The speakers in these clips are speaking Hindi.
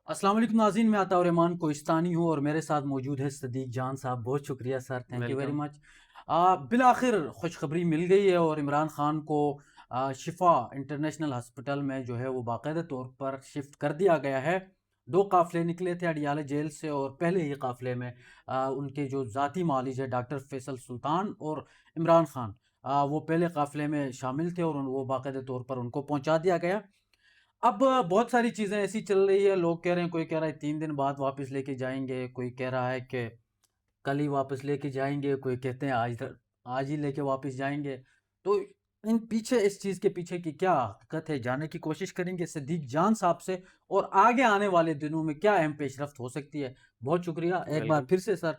अस्सलाम वालेकुम नाज़रीन, मैं अताउर रहमान कोहिस्तानी हूँ और मेरे साथ मौजूद है सदीक जान साहब। बहुत शुक्रिया sir, thank you very welcome. Much. बिलाखिर खुशखबरी मिल गई है और इमरान खान को शिफा इंटरनेशनल हॉस्पिटल में जो है वो बाकायदा तौर पर शिफ्ट कर दिया गया है। दो काफ़िले निकले थे अडियाला जेल से और पहले ही काफ़िले में उनके जो ज़ाती मालिज है डॉक्टर फैसल सुल्तान और इमरान खान, वो पहले काफ़िले में शामिल थे और वो बाकायदा तौर पर उनको पहुँचा दिया गया। अब बहुत सारी चीज़ें ऐसी चल रही है, लोग कह रहे हैं, कोई कह रहा है 3 दिन बाद वापस लेके जाएँगे, कोई कह रहा है कि कल ही वापस लेके जाएँगे, कोई कहते हैं आज ही लेके वापस जाएँगे। तो इन पीछे इस चीज़ के पीछे की क्या हकीकत है, जानने की कोशिश करेंगे सिद्दीक जान साहब से और आगे आने वाले दिनों में क्या अहम पेशरफ्त हो सकती है। बहुत शुक्रिया एक बार वेलकम। फिर से सर।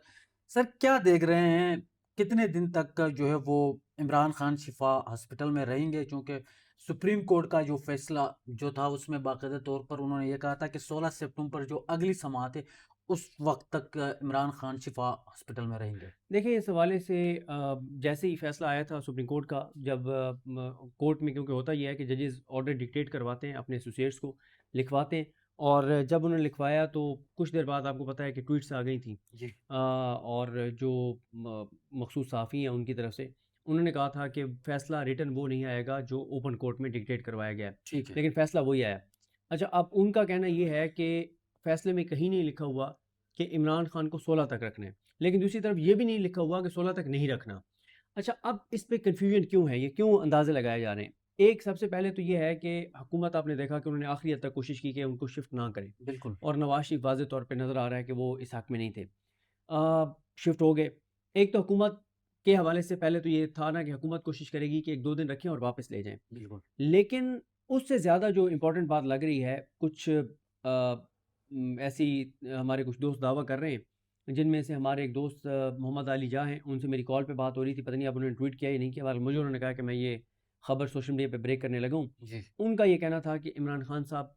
सर क्या देख रहे हैं, कितने दिन तक का जो है वो इमरान खान शिफा हॉस्पिटल में रहेंगे? चूँकि सुप्रीम कोर्ट का जो फैसला जो था उसमें बाकायदा तौर पर उन्होंने ये कहा था कि 16 सितंबर जो अगली समाअत है उस वक़्त तक इमरान खान शिफा हॉस्पिटल में रहेंगे। देखिए, इस हवाले से जैसे ही फ़ैसला आया था सुप्रीम कोर्ट का, जब कोर्ट में क्योंकि होता ये है कि जजेस ऑर्डर डिक्टेट करवाते हैं अपने एसोसिएट्स को, लिखवाते हैं। और जब उन्होंने लिखवाया तो कुछ देर बाद आपको पता है कि ट्वीट्स आ गई थी। जी, और जो मखसूस सहाफ़ी हैं उनकी तरफ से, उन्होंने कहा था कि फ़ैसला रिटन वो नहीं आएगा जो ओपन कोर्ट में डिक्टेट करवाया गया है, ठीक है। लेकिन फ़ैसला वही आया। अच्छा, अब उनका कहना ये है कि फ़ैसले में कहीं नहीं लिखा हुआ कि इमरान खान को 16 तक रखना है। लेकिन दूसरी तरफ ये भी नहीं लिखा हुआ कि 16 तक नहीं रखना। अच्छा, अब इस पे कन्फ्यूजन क्यों है? ये क्यों अंदाज़े लगाए जा रहे हैं? एक सबसे पहले तो ये है कि हुकूमत, आपने देखा कि उन्होंने आखिरी हद तक कोशिश की कि उनको शिफ्ट ना करें, बिल्कुल, और नवाज़ शरीफ वाज़ेह तौर पे नज़र आ रहा है कि वो इस हक़ में नहीं थे। शिफ्ट हो गए। एक तो हुकूमत के हवाले से पहले तो ये था ना कि हुकूमत कोशिश करेगी कि 1-2 दिन रखें और वापस ले जाएँ। बिल्कुल। लेकिन उससे ज़्यादा जो इम्पोर्टेंट बात लग रही है, कुछ ऐसी हमारे कुछ दोस्त दावा कर रहे हैं, जिनमें से हमारे एक दोस्त मोहम्मद अली जा हैं, उनसे मेरी कॉल पे बात हो रही थी, पता नहीं अब उन्होंने ट्वीट किया या नहीं किया, बहरहाल मुझे उन्होंने कहा कि मैं ये खबर सोशल मीडिया पे ब्रेक करने लगा हूँ। जी, उनका ये कहना था कि इमरान खान साहब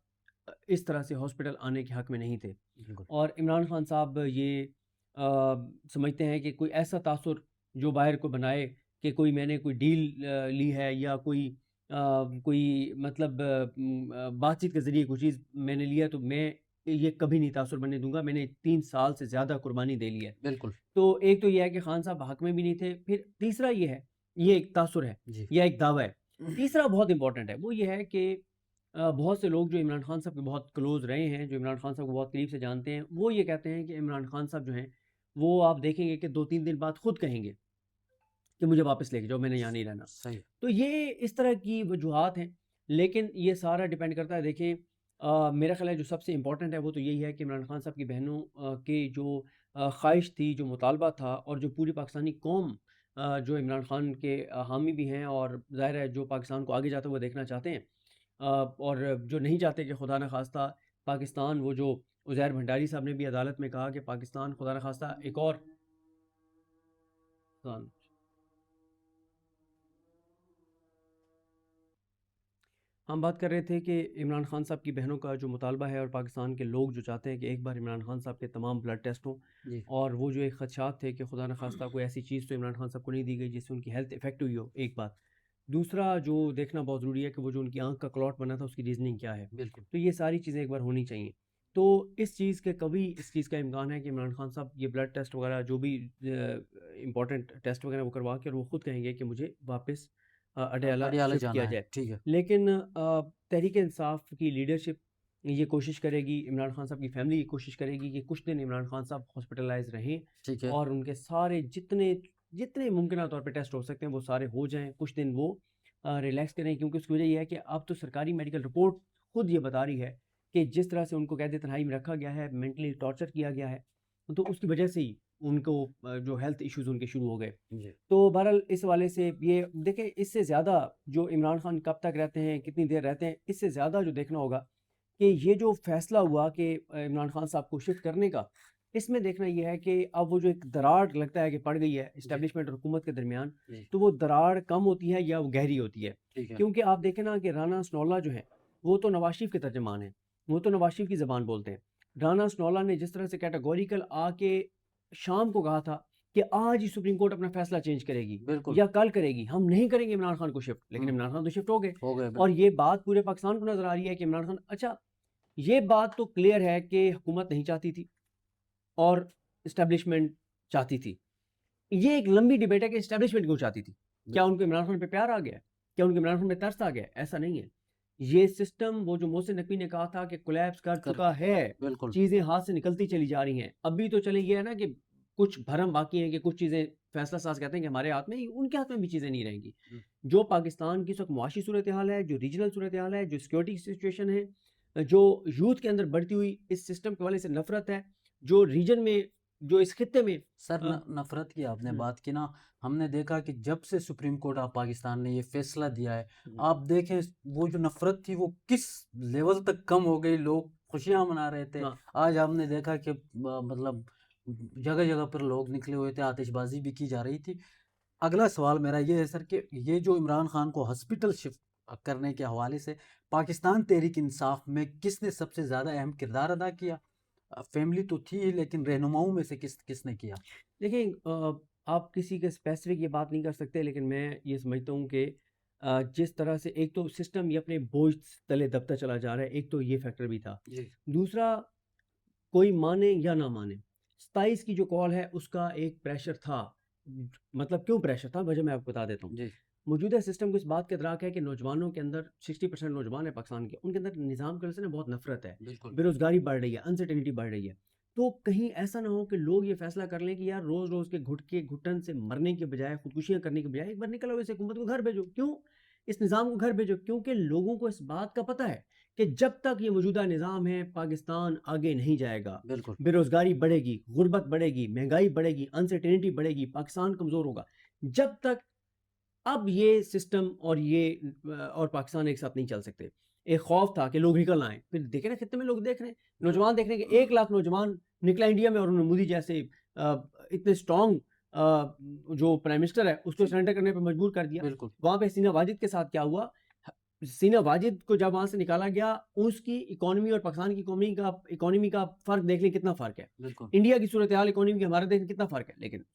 इस तरह से हॉस्पिटल आने के हक़ में नहीं थे, बिल्कुल। और इमरान खान साहब ये समझते हैं कि कोई ऐसा तासुर जो बाहर को बनाए कि कोई मैंने कोई डील ली है, या कोई मतलब बातचीत के ज़रिए कोई चीज़ मैंने लिया, तो मैं ये कभी नहीं तासुर बनने दूँगा। मैंने 3 साल से ज़्यादा कुर्बानी दे ली है। बिल्कुल, तो एक तो ये है कि खान साहब हक़ में भी नहीं थे। फिर तीसरा ये है, ये एक तासुर है जी। या एक दावा है। तीसरा बहुत इम्पोर्टेंट है, वो ये है कि बहुत से लोग जो इमरान खान साहब के बहुत क्लोज़ रहे हैं, जो इमरान खान साहब को बहुत करीब से जानते हैं, वो ये कहते हैं कि इमरान खान साहब जो हैं, वो आप देखेंगे कि 2-3 दिन बाद खुद कहेंगे कि मुझे वापस लेके जाओ, मैंने यहाँ नहीं रहना। सही। तो ये इस तरह की वजूहात हैं, लेकिन ये सारा डिपेंड करता है। देखिए, मेरा ख़्याल है जो सबसे इम्पोर्टेंट है वो तो यही है कि इमरान खान साहब की बहनों की जो ख़्वाहिश थी, जो मुतालबा था, और जो पूरी पाकिस्तानी कौम जो इमरान खान के हामी भी हैं, और ज़ाहिर है जो पाकिस्तान को आगे जाते हुए देखना चाहते हैं, और जो नहीं चाहते कि खुदा न ख़ास्ता पाकिस्तान, वो जो उज़ैर भंडारी साहब ने भी अदालत में कहा कि पाकिस्तान खुदा न ख़ास्ता एक और हम बात कर रहे थे कि इमरान खान साहब की बहनों का जो मुतालबा है, और पाकिस्तान के लोग जो चाहते हैं कि एक बार इमरान खान साहब के तमाम ब्लड टेस्ट हों, जी, और वो जो एक खदशात थे कि खुदा न खास्ता कोई ऐसी चीज़ तो इमरान खान साहब को नहीं दी गई जिससे उनकी हेल्थ इफ़ेक्ट हुई हो, एक बात। दूसरा जो देखना बहुत ज़रूरी है कि वो जो उनकी आँख का क्लॉट बना था उसकी रीज़निंग क्या है? बिल्कुल। तो ये सारी चीज़ें एक बार होनी चाहिए। तो इस चीज़ के कभी इस चीज़ का इम्कान है कि इमरान खान साहब ये ब्लड टेस्ट वगैरह जो भी इम्पोर्टेंट टेस्ट वगैरह वो करवा के, और वो खुद कहेंगे कि मुझे वापस अडयाला अडियाला शिफ्ट जाना किया है, जाए। ठीक है, लेकिन तहरीक इंसाफ की लीडरशिप ये कोशिश करेगी, इमरान खान साहब की फैमिली ये कोशिश करेगी कि कुछ दिन इमरान खान साहब हॉस्पिटलाइज़ रहें, ठीक है। और उनके सारे जितने जितने मुमकिन तौर पे टेस्ट हो सकते हैं वो सारे हो जाएँ। कुछ दिन वो रिलैक्स करें, क्योंकि उसकी वजह ये है कि अब तो सरकारी मेडिकल रिपोर्ट खुद ये बता रही है कि जिस तरह से उनको कैद तन्हाई में रखा गया है, मेंटली टॉर्चर किया गया है, तो उसकी वजह से ही उनको जो हेल्थ इश्यूज़ उनके शुरू हो गए। जी, तो बहरहाल इस हवाले से ये देखिए, इससे ज़्यादा जो इमरान खान कब तक रहते हैं, कितनी देर रहते हैं, इससे ज़्यादा जो देखना होगा कि ये जो फ़ैसला हुआ कि इमरान खान साहब को शिफ्ट करने का, इसमें देखना ये है कि अब वो जो एक दरार लगता है कि पड़ गई है जी, एस्टेब्लिशमेंट और हुकूमत के दरमियान, जी, तो वो दरार कम होती है या वो गहरी होती है। ठीक है। क्योंकि आप देखें ना कि राना स्नोला जो हैं, वो तो नवाज़ शरीफ के तर्जमान हैं, वो तो नवाज़ शरीफ की ज़बान बोलते हैं। राना स्नोला ने जिस तरह से कैटेगोरिकल आके शाम को कहा था कि आज ही सुप्रीम कोर्ट अपना फ़ैसला चेंज करेगी बिल्कुल। या कल करेगी, हम नहीं करेंगे इमरान खान को शिफ्ट, लेकिन हुँ, इमरान खान तो शिफ्ट हो गए। हो गए और बिल्कुल। ये बात पूरे पाकिस्तान को नज़र आ रही है कि इमरान खान, अच्छा, ये बात तो क्लियर है कि हुकूमत नहीं चाहती थी और इस्टेब्लिशमेंट चाहती थी। ये एक लंबी डिबेट है कि इस्टेब्लिशमेंट क्यों चाहती थी? क्या उनको इमरान खान पे प्यार आ गया है? क्या उनको इमरान खान पे तरस आ गया है? ऐसा नहीं है। ये सिस्टम, वो जो मोहसिन नकवी ने कहा था कि कोलैप्स कर कर चुका है, बिल्कुल, चीज़ें हाथ से निकलती चली जा रही हैं। अभी तो चले ये है ना कि कुछ भरम बाकी है कि कुछ चीज़ें फैसला साज़ कहते हैं कि हमारे हाथ में, उनके हाथ में भी चीज़ें नहीं रहेंगी। हुँ, जो पाकिस्तान की इस वक़्त मुआशी सूरत-ए-हाल है, जो रीजनल सूरत-ए-हाल है, जो सिक्योरिटी की सिचुएशन है, जो यूथ के अंदर बढ़ती हुई इस सिस्टम के हवाले से नफ़रत है, जो रीजन में, जो इस खित्ते में सर अ, नफ़रत की आपने हुँ, बात की ना, हमने देखा कि जब से सुप्रीम कोर्ट ऑफ पाकिस्तान ने ये फैसला दिया है, हुँ, आप देखें वो जो नफ़रत थी वो किस लेवल तक कम हो गई, लोग खुशियाँ मना रहे थे। हाँ। आज आपने देखा कि मतलब जगह-जगह पर लोग निकले हुए थे, आतिशबाज़ी भी की जा रही थी। अगला सवाल मेरा ये है सर कि ये जो इमरान खान को हॉस्पिटल शिफ्ट करने के हवाले से पाकिस्तान तहरीक इंसाफ में किसने सबसे ज़्यादा अहम किरदार अदा किया? फैमिली तो थी ही लेकिन रहनुमाओं में से किसने किया? देखिए, आप किसी के स्पेसिफिक ये बात नहीं कर सकते, लेकिन मैं ये समझता हूँ कि जिस तरह से एक तो सिस्टम ये अपने बोझ तले दबता चला जा रहा है, एक तो ये फैक्टर भी था। जी, दूसरा, कोई माने या ना माने, 27 की जो कॉल है उसका एक प्रेशर था। मतलब क्यों प्रेशर था, वजह मैं आपको बता देता हूँ। जी, मौजूदा सिस्टम को इस बात का इदराक है कि नौजवानों के अंदर 60% नौजवान है पाकिस्तान के, उनके अंदर निज़ाम की वजह से ना बहुत नफरत है, बिल्कुल, बेरोजगारी बढ़ रही है, अनसर्टेनिटी बढ़ रही है। तो कहीं ऐसा ना हो कि लोग ये फैसला कर लें कि यार रोज रोज के घुटन से मरने के बजाय, खुदकुशियां करने के बजाय, एक बार निकल आओ, इस हुकूमत को घर भेजो। क्यों? इस निज़ाम को घर भेजो, क्योंकि लोगों को इस बात का पता है कि जब तक ये मौजूदा निज़ाम है, पाकिस्तान आगे नहीं जाएगा। बिल्कुल, बेरोजगारी बढ़ेगी, गुर्बत बढ़ेगी, महंगाई बढ़ेगी, अनसर्टेनिटी बढ़ेगी, पाकिस्तान कमज़ोर होगा। जब तक, अब ये सिस्टम और ये और पाकिस्तान एक साथ नहीं चल सकते। एक खौफ था कि लोग निकल आएँ। फिर देखे ना खित्ते में लोग देख रहे हैं, बिल नौजवान देख रहे हैं कि 1 लाख नौजवान निकला इंडिया में, और उन्होंने मोदी जैसे इतने स्ट्रॉन्ग जो प्राइम मिनिस्टर है उसको जी, सरेंडर करने पे मजबूर कर दिया। बिल्कुल, वहाँ पे सीना वाजिद के साथ क्या हुआ? ह सीना वाजिद को जब वहाँ से निकाला गया, उसकी इकॉनमी और पाकिस्तान की इकॉनमी का फ़र्क देख लें, कितना फ़र्क है। बिल्कुल, इंडिया की सूरत-ए-हाल इकॉनमी की हमारा देख लें, कितना फ़र्क है। लेकिन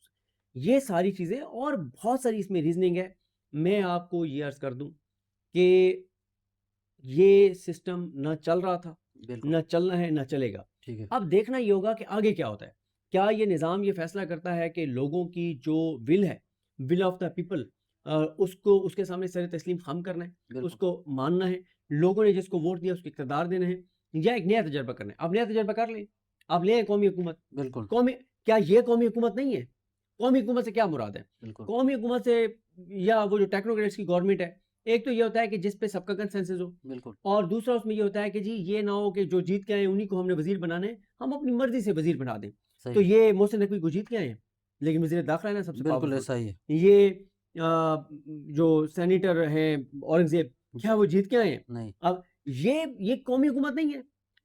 ये सारी चीज़ें और बहुत सारी इसमें रीज़निंग है। मैं आपको ये अर्ज़ कर दूँ कि ये सिस्टम ना चल रहा था, बिल्कुल, ना चलना है, ना चलेगा। ठीक है, अब देखना ये होगा कि आगे क्या होता है। क्या ये निज़ाम ये फ़ैसला करता है कि लोगों की जो विल है, विल ऑफ द पीपल, उसको उसके सामने सर तस्लीम खम करना है, बिल्कुल, उसको मानना है, लोगों ने जिसको वोट दिया उसको इक़्तिदार देना है, या एक नया तजर्बा करना है। आप नया तजर्बा कर लें, आप ले आएँ कौमी हुकूमत। बिल्कुल, कौमी क्या ये कौमी हुकूमत नहीं है? कौमी हुकूमत से क्या मुराद है? बिल्कुल, कौमी हुकूमत से, या वो जो टेक्नोक्रेट्स की गवर्नमेंट है, एक तो ये होता है कि जिस पे सबका कंसेंसस हो, बिल्कुल, और दूसरा उसमें ये होता है कि जी ये ना हो कि जो जीत के आए हैं उन्हीं को हमने वज़ीर बनाना है, हम अपनी मर्ज़ी से वज़ीर बना दें। तो सही, ये मोहसिन नकवी को जीत के आए हैं, लेकिन वज़ीर दाखिला है ना सबसे बिल्कुल पावरफुल। ऐसा ही है। ये जो सेनेटर हैं औरंगज़ेब, क्या जी, वो जीत के आए हैं? नहीं, अब ये कौमी हुकूमत नहीं है।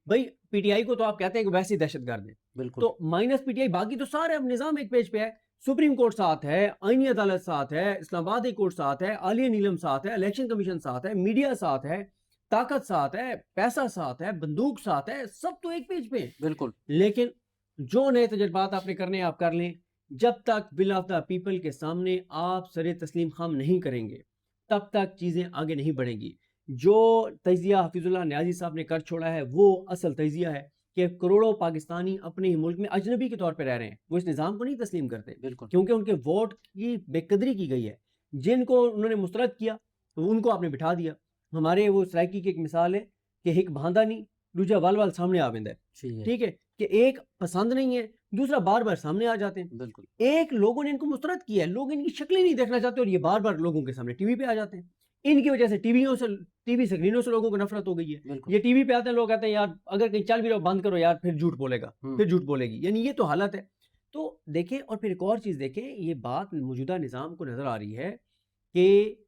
भई पीटीआई को तो आप कहते हैं कि वैसे ही दहशतगर्द है। बिल्कुल, तो माइनस पीटीआई, बाकी तो सारे अब निज़ाम एक पेज पे है। सुप्रीम कोर्ट साथ है, आईनी अदालत साथ है, इस्लामाबाद हाई कोर्ट साथ है, आलिया नीलम साथ है, इलेक्शन कमीशन साथ है, मीडिया साथ है, ताकत साथ है, पैसा साथ है, बंदूक साथ है, सब तो एक पेज पे है। बिल्कुल, लेकिन जो नए तजर्बात आपने करने हैं, आप कर लें। जब तक विल ऑफ द पीपल के सामने आप सर तस्लीम खाम नहीं करेंगे, तब तक चीज़ें आगे नहीं बढ़ेंगी। जो तजिया हफीजुल्लाह न्याजी साहब ने कर छोड़ा है, वो असल तजिया है कि करोड़ों पाकिस्तानी अपने ही मुल्क में अजनबी के तौर पे रह रहे हैं। वो इस निज़ाम को नहीं तस्लीम करते, बिल्कुल, क्योंकि उनके वोट की बेकदरी की गई है। जिनको उन्होंने मुस्तरद किया, तो उनको आपने बिठा दिया। हमारे वो सराइकी की एक मिसाल है कि हिक भांदा नहीं, दूजा वाल वाल सामने आ वेंदा है। सही है, ठीक है? कि एक पसंद नहीं है, दूसरा बार-बार सामने आ जाते हैं। बिल्कुल, एक लोगों ने इनको मुस्तरद किया है, लोग इनकी शक्लें नहीं देखना चाहते, और ये बार-बार लोगों के सामने टीवी पे आ जाते हैं। इनकी वजह से टीवी स्क्रीनों से लोगों को नफ़रत हो गई है। बिल्कुल, ये टीवी पे आते हैं, लोग कहते हैं यार अगर कहीं चल भी रहा हो बंद करो यार, फिर झूठ बोलेगा, हुँ, फिर झूठ बोलेगी। यानी ये तो हालत है। तो देखें, और फिर एक और चीज़ देखें, ये बात मौजूदा निज़ाम को नज़र आ रही है कि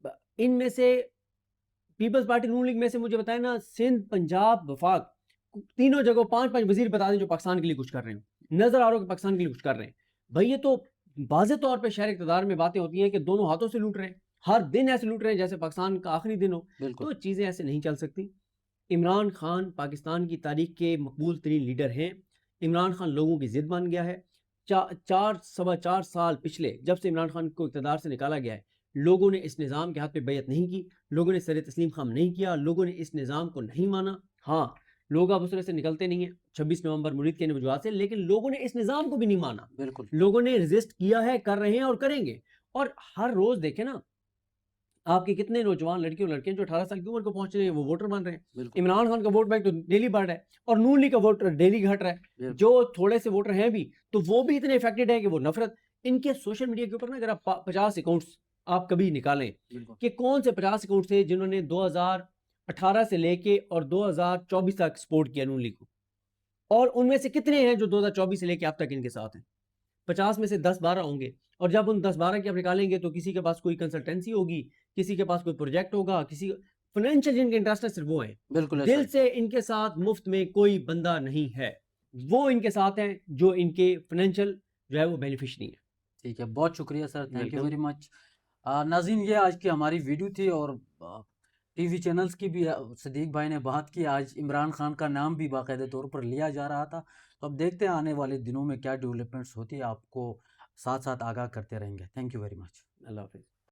ब इनमें से पीपल्स पार्टी नून लीग में से मुझे बताएं ना, सिंध, पंजाब, वफाक, तीनों जगह 5-5 वजीर बता दें जो पाकिस्तान के लिए कुछ कर रहे हो। नजर आ रहा हो कि पाकिस्तान के लिए कुछ कर रहे हैं। भाई ये तो वाज़ेह तौर पे शहर इक़्तिदार में बातें होती हैं कि दोनों हाथों से लूट रहे हैं। हर दिन ऐसे लूट रहे हैं जैसे पाकिस्तान का आखिरी दिन हो। बिल्कुल, तो चीज़ें ऐसे नहीं चल सकती। इमरान खान पाकिस्तान की तारीख के मकबूल तरीन लीडर हैं। इमरान खान लोगों की ज़िद बन गया है। 4 साल पिछले, जब से इमरान खान को इक़्तिदार से निकाला गया है, लोगों ने इस निज़ाम के हाथ पे बैयत नहीं की, लोगों ने सर तस्लीम खाम नहीं किया, लोगों ने इस निज़ाम को नहीं माना। हाँ, लोग अब उस तरह से निकलते नहीं हैं 26 नवंबर मुरीद के वजूहत से, लेकिन लोगों ने इस निज़ाम को भी नहीं माना। बिल्कुल, लोगों ने रेज़िस्ट किया है, कर रहे हैं और करेंगे। और हर रोज़ देखें ना, आपके कितने नौजवान लड़के और लड़कियां जो 18 साल की उम्र को पहुंच रहे हैं, वो वोटर बन रहे हैं। बिल्कुल, इमरान खान का वोट बैंक तो डेली बढ़ रहा है और नून लीग का वोट डेली घट रहा है। बिल्कुल, जो थोड़े से वोटर हैं भी, तो वो भी इतने इफेक्टेड है कि वो नफरत इनके सोशल मीडिया के ऊपर ना, अगर आप 50 अकाउंट्स आप कभी निकालें बिल्कुल, कि कौन से 50 अकाउंट थे जिन्होंने 2018 से लेके और 2024 तक सपोर्ट किया नून लीग को, और उनमें से कितने हैं जो 2024 से लेके अब तक इनके साथ हैं। 50 में से 10-12 होंगे, और जब उन 10-12 की आप निकालेंगे तो किसी के पास कोई कंसल्टेंसी होगी, किसी के पास कोई प्रोजेक्ट होगा, किसी फाइनेंशियल जिनके इंटरेस्ट है सिर्फ वो हैं। बिल्कुल ऐसा दिल ही। से इनके साथ मुफ्त में कोई बंदा नहीं है। वो इनके साथ हैं जो इनके फाइनेंशियल जो है वो बेनिफिशियरी हैं। ठीक है, बहुत शुक्रिया sir, thank you welcome. Very much. नाज़रीन, ये आज की हमारी वीडियो थी और टीवी चैनल्स की भी सदीक भाई ने बात की। आज इमरान खान का नाम भी बाकायदे तौर पर लिया जा रहा था। तो अब देखते हैं आने वाले दिनों में क्या डेवलपमेंट्स होती है, आपको साथ-साथ आगाह करते रहेंगे। Thank you very much. अल्लाह हाफ़िज़।